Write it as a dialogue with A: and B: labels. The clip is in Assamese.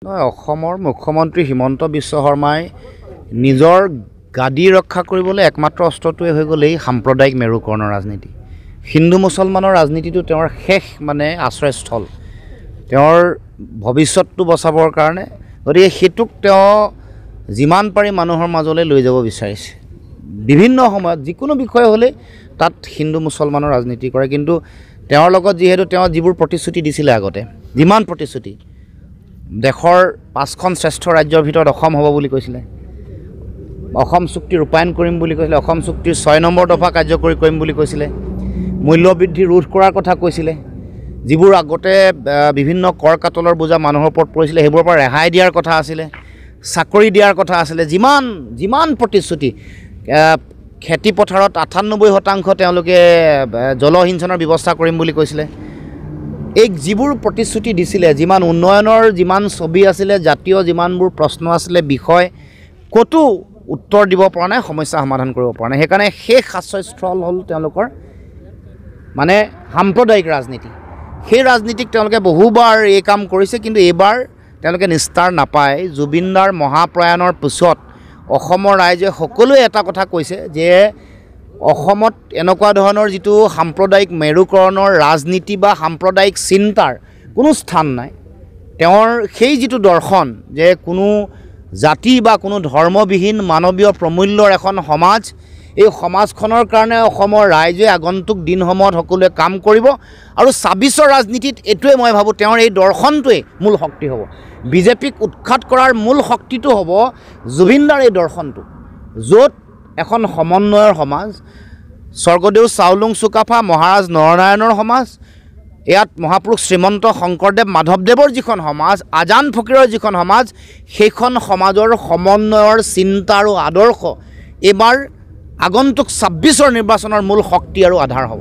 A: অসমৰ মুখ্যমন্ত্ৰী হিমন্ত বিশ্ব শৰ্মাই নিজৰ গাদী ৰক্ষা কৰিবলৈ একমাত্ৰ অস্ত্ৰটোৱে হৈ গ'ল এই সাম্প্ৰদায়িক মেৰুকৰণৰ ৰাজনীতি। হিন্দু মুছলমানৰ ৰাজনীতিটো তেওঁৰ শেষ আশ্ৰয়স্থল, তেওঁৰ ভৱিষ্যতটো বচাবৰ কাৰণে। গতিকে সেইটোক তেওঁ যিমান পাৰি মানুহৰ মাজলৈ লৈ যাব বিচাৰিছে। বিভিন্ন সময়ত যিকোনো বিষয় হ'লে তাত হিন্দু মুছলমানৰ ৰাজনীতি কৰে, কিন্তু তেওঁৰ লগত যিহেতু তেওঁ যিবোৰ প্ৰতিশ্ৰুতি দিছিলে আগতে, যিমান প্ৰতিশ্ৰুতি দেশৰ 5খন শ্ৰেষ্ঠ ৰাজ্যৰ ভিতৰত অসম হ'ব বুলি কৈছিলে, অসম চুক্তি ৰূপায়ণ কৰিম বুলি কৈছিলে, অসম চুক্তিৰ 6 নম্বৰ দফা কাৰ্যকৰী কৰিম বুলি কৈছিলে, মূল্যবৃদ্ধি ৰোধ কৰাৰ কথা কৈছিলে, যিবোৰ আগতে বিভিন্ন কৰ কাটলৰ বোজা মানুহৰ ওপৰত পৰিছিলে সেইবোৰৰ পৰা ৰেহাই দিয়াৰ কথা আছিলে, চাকৰি দিয়াৰ কথা আছিলে, যিমান প্ৰতিশ্ৰুতি। খেতি পথাৰত 98% তেওঁলোকে জলসিঞ্চনৰ ব্যৱস্থা কৰিম বুলি কৈছিলে। এই যিবোৰ প্ৰতিশ্ৰুতি দিছিলে, যিমান উন্নয়নৰ যিমান ছবি আছিলে, জাতীয় যিমানবোৰ প্ৰশ্ন আছিলে, বিষয় ক'তো উত্তৰ দিব পৰা নাই, সমস্যা সমাধান কৰিব পৰা নাই। সেইকাৰণে শেষ আশ্ৰয়স্থল হ'ল তেওঁলোকৰ সাম্প্ৰদায়িক ৰাজনীতি। সেই ৰাজনীতিক তেওঁলোকে বহুবাৰ এই কাম কৰিছে, কিন্তু এইবাৰ তেওঁলোকে নিস্তাৰ নাপায়। জুবিনদাৰ মহাপ্ৰয়াণৰ পিছত অসমৰ ৰাইজে সকলোৱে এটা কথা কৈছে যে অসমত এনেকুৱা ধৰণৰ যিটো সাম্প্ৰদায়িক মেৰুকৰণৰ ৰাজনীতি বা সাম্প্ৰদায়িক চিন্তাৰ কোনো স্থান নাই। তেওঁৰ সেই যিটো দৰ্শন যে কোনো জাতি বা কোনো ধৰ্মবিহীন মানৱীয় প্ৰমূল্যৰ এখন সমাজ, এই সমাজখনৰ কাৰণে অসমৰ ৰাইজে আগন্তুক দিনসমূহত সকলোৱে কাম কৰিব। আৰু 26ৰ ৰাজনীতিত এইটোৱে মই ভাবোঁ তেওঁৰ এই দৰ্শনটোৱে মূল শক্তি হ'ব। বিজেপিক উৎখাত কৰাৰ মূল শক্তিটো হ'ব জুবিনদাৰ এই দৰ্শনটো, য'ত এখন সমন্বয়ৰ সমাজ, স্বৰ্গদেউ চাওলুং চুকাফা, মহাৰাজ নৰনাৰায়ণৰ সমাজ, ইয়াত মহাপুৰুষ শ্ৰীমন্ত শংকৰদেৱ মাধৱদেৱৰ যিখন সমাজ, আজান ফকীৰৰ যিখন সমাজ, সেইখন সমাজৰ সমন্বয়ৰ চিন্তা আৰু আদৰ্শ এইবাৰ আগন্তুক 26ৰ নিৰ্বাচনৰ মূল শক্তি আৰু আধাৰ হ'ব।